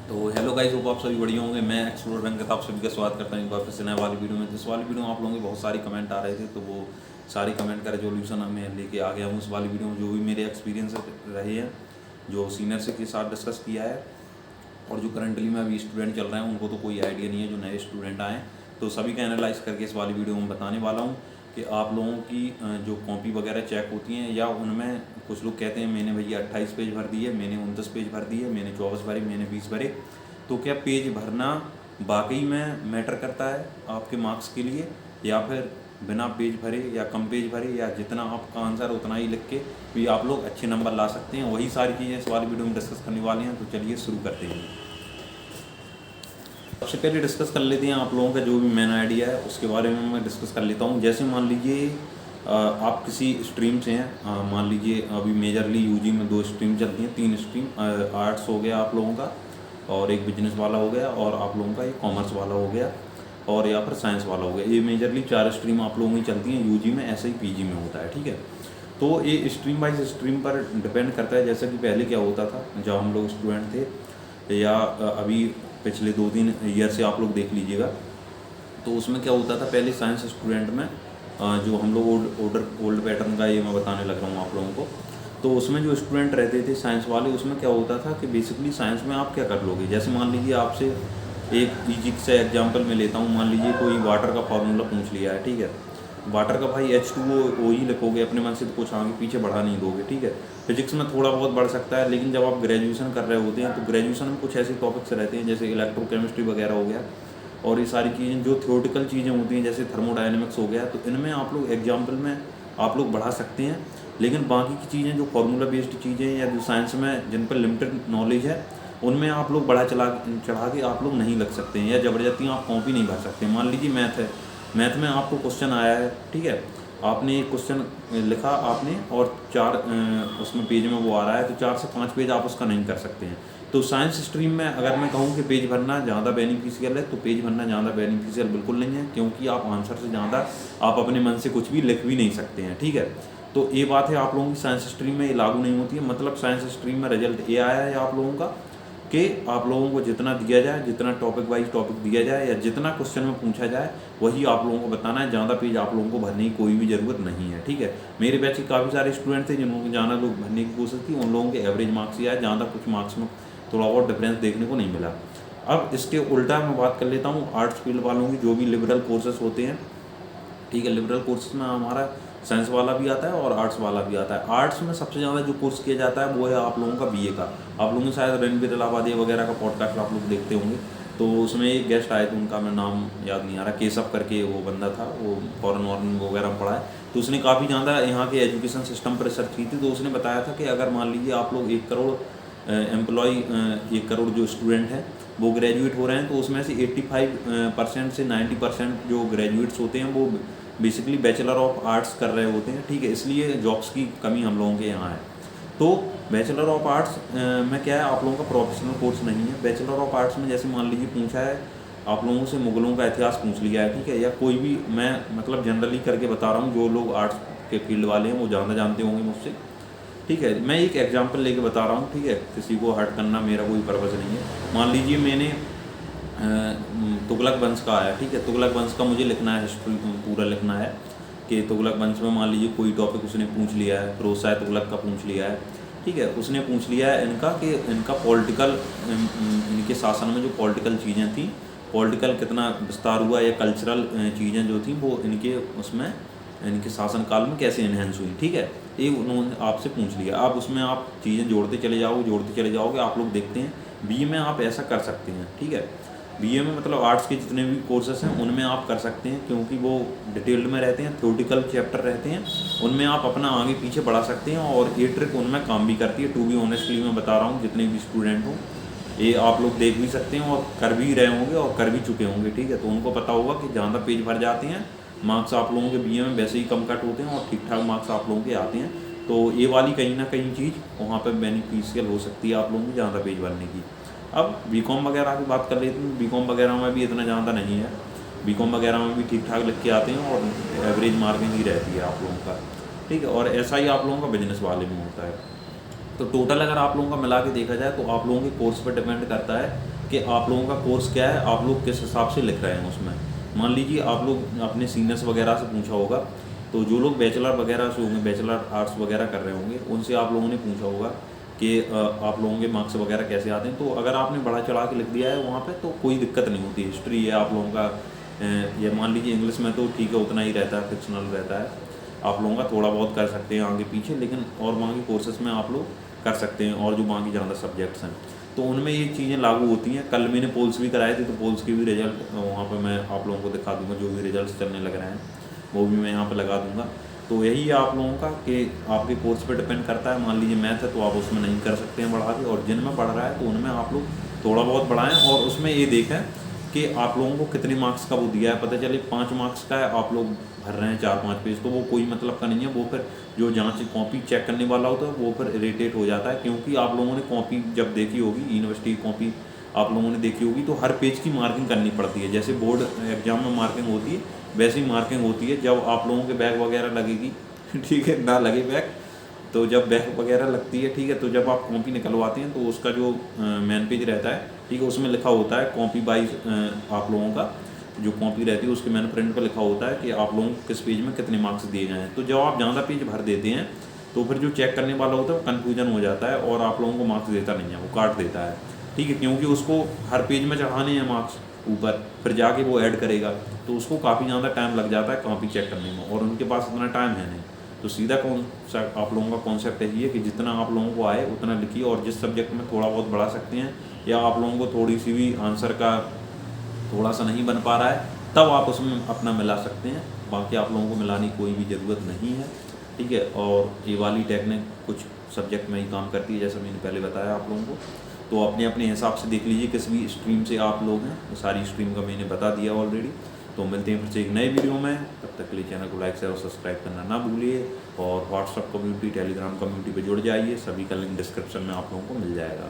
तो hello guys, hope आप सभी बढ़िया होंगे। मैं एक्सप्लोर बैंक का आप सभी का स्वागत करता हूँ एक बार फिर से नए वाली वीडियो में। इस वाली वीडियो में आप लोगों के बहुत सारी कमेंट आ रहे थे, तो वो सारी कमेंट का रेजोल्यूशन मैं लेके आ गया हूँ इस वाली वीडियो में। जो भी मेरे एक्सपीरियंस रहे हैं, जो सीनियर से के साथ डिस्कस किया है, और जो करंटली में अभी स्टूडेंट चल रहे हैं उनको तो कोई आइडिया नहीं है, जो नए स्टूडेंट आए तो सभी का एनालाइज करके इस वाली वीडियो में बताने वाला हूँ कि आप लोगों की जो कॉपी वगैरह चेक होती हैं, या उनमें कुछ लोग कहते हैं मैंने भैया 28 पेज भर दिए, मैंने 29 पेज भर दिए, मैंने 24 भरे, मैंने 20 भरे, तो क्या पेज भरना वाकई में मैटर करता है आपके मार्क्स के लिए, या फिर बिना पेज भरे या कम पेज भरे या जितना आपका आंसर उतना ही लिख के भी आप लोग अच्छे नंबर ला सकते हैं? वही सारी चीज़ें इस वाली वीडियो में डिस्कस करने वाले हैं, तो चलिए शुरू करते हैं। सबसे पहले डिस्कस कर लेते हैं आप लोगों का जो भी मेन आइडिया है उसके बारे में मैं डिस्कस कर लेता हूँ। जैसे मान लीजिए आप किसी स्ट्रीम से हैं, मान लीजिए अभी मेजरली यूजी में 2 स्ट्रीम चलती हैं, 3 स्ट्रीम, आर्ट्स हो गया आप लोगों का, और एक बिजनेस वाला हो गया, और आप लोगों का एक कॉमर्स वाला हो गया, और या फिर साइंस वाला हो गया। ये मेजरली 4 स्ट्रीम आप लोगों की चलती हैं यूजी में, ऐसे ही पीजी में होता है, ठीक है। तो ये स्ट्रीम बाइज स्ट्रीम पर डिपेंड करता है। जैसे कि पहले क्या होता था जब हम लोग स्टूडेंट थे, या अभी पिछले 2-3 ईयर से आप लोग देख लीजिएगा, तो उसमें क्या होता था पहले साइंस स्टूडेंट में, जो हम लोग ओल्ड पैटर्न का ये मैं बताने लग रहा हूँ आप लोगों को, तो उसमें जो स्टूडेंट रहते थे साइंस वाले, उसमें क्या होता था कि बेसिकली साइंस में आप क्या कर लोगे। जैसे मान लीजिए आपसे एक ईजी से एग्जांपल मैं लेता हूँ, मान लीजिए कोई वाटर का फार्मूला पूछ लिया है, ठीक है। वाटर का भाई H2O ही लिखोगे अपने मन से, तो कुछ आगे पीछे बढ़ा नहीं दोगे, ठीक है। फिजिक्स में थोड़ा बहुत बढ़ सकता है, लेकिन जब आप ग्रेजुएशन कर रहे होते हैं तो ग्रेजुएशन में कुछ ऐसे टॉपिक्स रहते हैं जैसे इलेक्ट्रोकेमिस्ट्री वगैरह हो गया, और ये सारी चीज़ें जो थियोरेटिकल चीज़ें होती हैं जैसे थर्मोडायनेमिक्स हो गया, तो इनमें आप लोग एग्जाम्पल में आप लोग बढ़ा सकते हैं। लेकिन बाकी की चीज़ें जो फार्मूला बेस्ड चीज़ें या जो साइंस में जिन पर लिमिटेड नॉलेज है, उनमें आप लोग बढ़ा चढ़ा के आप लोग नहीं लग सकते हैं, या ज़बरदस्ती आप कॉपी नहीं भर सकते। मान लीजिए मैथ है, मैथ में आपको क्वेश्चन आया है, ठीक है, आपने एक क्वेश्चन लिखा आपने, और 4 उसमें पेज में वो आ रहा है, तो 4 से 5 पेज आप उसका नहीं कर सकते हैं। तो साइंस स्ट्रीम में अगर मैं कहूँ कि पेज भरना ज़्यादा बेनिफिशियल है, तो पेज भरना ज़्यादा बेनिफिशियल बिल्कुल नहीं है, क्योंकि आप आंसर से ज़्यादा आप अपने मन से कुछ भी लिख भी नहीं सकते हैं, ठीक है। तो ये बात है आप लोगों की साइंस स्ट्रीम में ये लागू नहीं होती है। मतलब साइंस स्ट्रीम में रिजल्ट ये आया है आप लोगों का कि आप लोगों को जितना दिया जाए, जितना टॉपिक वाइज टॉपिक दिया जाए, या जितना क्वेश्चन में पूछा जाए वही आप लोगों को बताना है। ज़्यादा पेज आप लोगों को भरने की कोई भी ज़रूरत नहीं है, ठीक है। मेरे बैच के काफ़ी सारे स्टूडेंट थे जिन्होंने ज़्यादा लोग भरने की कोशिश की, उन लोगों के एवरेज मार्क्स ही आए, ज़्यादा कुछ मार्क्स में थोड़ा बहुत डिफरेंस देखने को नहीं मिला। अब इसके उल्टा मैं बात कर लेता हूँ आर्ट्स फील्ड वालों की, जो भी लिबरल कोर्सेस होते हैं, ठीक है। लिबरल कोर्सेज में हमारा साइंस वाला भी आता है और आर्ट्स वाला भी आता है। आर्ट्स में सबसे ज़्यादा जो कोर्स किया जाता है वो है आप लोगों का बीए का। आप लोगों ने शायद रणबीर इलाहाबादी वगैरह का पॉडकास्ट आप लोग देखते होंगे, तो उसमें एक गेस्ट आए थे, उनका मैं नाम याद नहीं आ रहा, केशव करके वो बंदा था, वो फॉरेन वॉरन वगैरह में पढ़ा है। तो उसने काफ़ी ज़्यादा यहाँ के एजुकेशन सिस्टम पर रिसर्च की थी। तो उसने बताया था कि अगर मान लीजिए आप लोग 1 करोड़ एम्प्लॉय, 1 करोड़ जो स्टूडेंट हैं वो ग्रेजुएट हो रहे हैं, तो उसमें से 85% से 90% जो ग्रेजुएट्स होते हैं वो बेसिकली बैचलर ऑफ आर्ट्स कर रहे होते हैं, ठीक है। इसलिए जॉब्स की कमी हम लोगों के यहाँ है। तो बैचलर ऑफ आर्ट्स में क्या है, आप लोगों का प्रोफेशनल कोर्स नहीं है। बैचलर ऑफ आर्ट्स में जैसे मान लीजिए पूछा है आप लोगों से मुगलों का इतिहास पूछ लिया है, ठीक है, या कोई भी, मैं मतलब जनरली करके बता रहा हूँ, जो लोग आर्ट्स के फील्ड वाले हैं वो ज़्यादा जानते होंगे मुझसे, ठीक है। मैं एक एग्जांपल लेके बता रहा हूँ, ठीक है, किसी को हर्ट करना मेरा कोई पर्पज़ नहीं है। मान लीजिए मैंने तुगलक वंश का आया, ठीक है, तुगलक वंश का मुझे लिखना है, हिस्ट्री पूरा लिखना है कि तुगलक वंश में मान लीजिए कोई टॉपिक उसने पूछ लिया है, फिरोज शाह तुगलक का पूछ लिया है, ठीक है, उसने पूछ लिया है इनका कि इनका पॉलिटिकल, इनके शासन में जो पॉलिटिकल चीज़ें थी, पॉलिटिकल कितना विस्तार हुआ, या कल्चरल चीज़ें जो थी वो इनके उसमें इनके शासनकाल में कैसे इन्हेंस हुई, ठीक है, ये उन्होंने आपसे पूछ लिया। आप उसमें आप चीज़ें जोड़ते चले जाओगे, आप लोग देखते हैं बीए में आप ऐसा कर सकते हैं, ठीक है। बीए में मतलब आर्ट्स के जितने भी कोर्सेस हैं उनमें आप कर सकते हैं, क्योंकि वो डिटेल्ड में रहते हैं, थ्योरेटिकल चैप्टर रहते हैं, उनमें आप अपना आगे पीछे बढ़ा सकते हैं, और ये ट्रिक उनमें काम भी करती है। टू बी ऑनेस्टली मैं बता रहा हूँ, जितने भी स्टूडेंट हों ये आप लोग देख भी सकते हैं और कर भी रहे होंगे और कर भी चुके होंगे, ठीक है। तो उनको पता होगा कि ज़्यादा पेज भर जाते हैं, मार्क्स आप लोगों के बीए में वैसे ही कम कट होते हैं, और ठीक ठाक मार्क्स आप लोगों के आते हैं। तो ये वाली कहीं ना कहीं चीज़ वहाँ पर बेनिफिशियल हो सकती है आप लोगों की ज़्यादा पेज भरने की। अब बीकॉम वगैरह की बात कर लेते हैं। बीकॉम वगैरह में भी इतना ज़्यादा नहीं है, बीकॉम वगैरह में भी ठीक ठाक लिख के आते हैं, और एवरेज मार्किंग ही रहती है आप लोगों का, ठीक है। और ऐसा ही आप लोगों का बिजनेस वाले में होता है। तो टोटल अगर आप लोगों का मिला के देखा जाए तो आप लोगों के कोर्स पर डिपेंड करता है कि आप लोगों का कोर्स क्या है, आप लोग किस हिसाब से लिख रहे हैं उसमें। मान लीजिए आप लोग अपने सीनियर्स वगैरह से पूछा होगा, तो जो लोग बैचलर वगैरह से होंगे, बैचलर आर्ट्स वगैरह कर रहे होंगे, उनसे आप लोगों ने पूछा होगा कि आप लोगों के मार्क्स वगैरह कैसे आते हैं। तो अगर आपने बढ़ा चढ़ा के लिख दिया है वहाँ पे तो कोई दिक्कत नहीं होती। हिस्ट्री है आप लोगों का, या मान लीजिए इंग्लिश में तो ठीक है उतना ही रहता है, फिक्शनल रहता है, आप लोगों का थोड़ा बहुत कर सकते हैं आगे पीछे, लेकिन और बाकी कोर्सेज में आप लोग कर सकते हैं। और जो बाकी ज़्यादा सब्जेक्ट्स हैं तो उनमें ये चीज़ें लागू होती हैं। कल मैंने पोल्स भी कराए थे, तो पोल्स के भी रिजल्ट वहाँ पर मैं आप लोगों को दिखा दूँगा, जो भी रिजल्ट चलने लग रहे हैं वो भी मैं यहाँ पर लगा दूँगा। तो यही है आप लोगों का कि आपके कोर्स पे डिपेंड करता है। मान लीजिए मैथ है तो आप उसमें नहीं कर सकते हैं बढ़ा के, और जिनमें पढ़ रहा है तो उनमें आप लोग थोड़ा बहुत बढ़ाएं, और उसमें ये देखें कि आप लोगों को कितने मार्क्स का वो दिया है। पता चले 5 मार्क्स का है, आप लोग भर रहे हैं 4-5 पेज, तो वो कोई मतलब का नहीं है। वो फिर जो जांच कॉपी चेक करने वाला होता है वो फिर इरिटेट हो जाता है, क्योंकि आप लोगों ने कॉपी जब देखी होगी, यूनिवर्सिटी की कॉपी आप लोगों ने देखी होगी, तो हर पेज की मार्किंग करनी पड़ती है। जैसे बोर्ड एग्जाम में मार्किंग होती है वैसी मार्किंग होती है। जब आप लोगों के बैग वगैरह लगेगी ठीक है, ना लगे बैग, तो जब बैग वगैरह लगती है, ठीक है, तो जब आप कॉपी निकलवाते हैं तो उसका जो मेन पेज रहता है, ठीक है, उसमें लिखा होता है कॉपी वाइज, आप लोगों का जो कॉपी रहती है उसके मैन प्रिंट पर लिखा होता है कि आप लोगों को किस पेज में कितने मार्क्स दिए गए हैं। तो जब आप ज़्यादा पेज भर देते हैं तो फिर जो चेक करने वाला होता है वो कन्फ्यूजन हो जाता है और आप लोगों को मार्क्स देता नहीं है, वो काट देता है, ठीक है, क्योंकि उसको हर पेज में चढ़ाने हैं मार्क्स ऊपर, फिर जाके वो ऐड करेगा, तो उसको काफ़ी ज़्यादा टाइम लग जाता है कॉपी चेक करने में, और उनके पास इतना टाइम है नहीं। तो सीधा कॉन्सेप्ट आप लोगों का कॉन्सेप्ट यही है कि जितना आप लोगों को आए उतना लिखिए, और जिस सब्जेक्ट में थोड़ा बहुत बढ़ा सकते हैं या आप लोगों को थोड़ी सी भी आंसर का थोड़ा सा नहीं बन पा रहा है, तब आप उसमें अपना मिला सकते हैं। बाकी आप लोगों को मिलाने की कोई भी ज़रूरत नहीं है, ठीक है। और ये वाली टेक्निक कुछ सब्जेक्ट में ही काम करती है, जैसा मैंने पहले बताया आप लोगों को। तो अपने अपने हिसाब से देख लीजिए किस भी स्ट्रीम से आप लोग हैं, सारी स्ट्रीम का मैंने बता दिया ऑलरेडी। तो मिलते हैं फिर से एक नए वीडियो में, तब तक के लिए चैनल को लाइक शेयर और सब्सक्राइब करना ना भूलिए, और व्हाट्सअप कम्युनिटी, टेलीग्राम कम्युनिटी पे जुड़ जाइए, सभी का लिंक डिस्क्रिप्शन में आप लोगों को मिल जाएगा।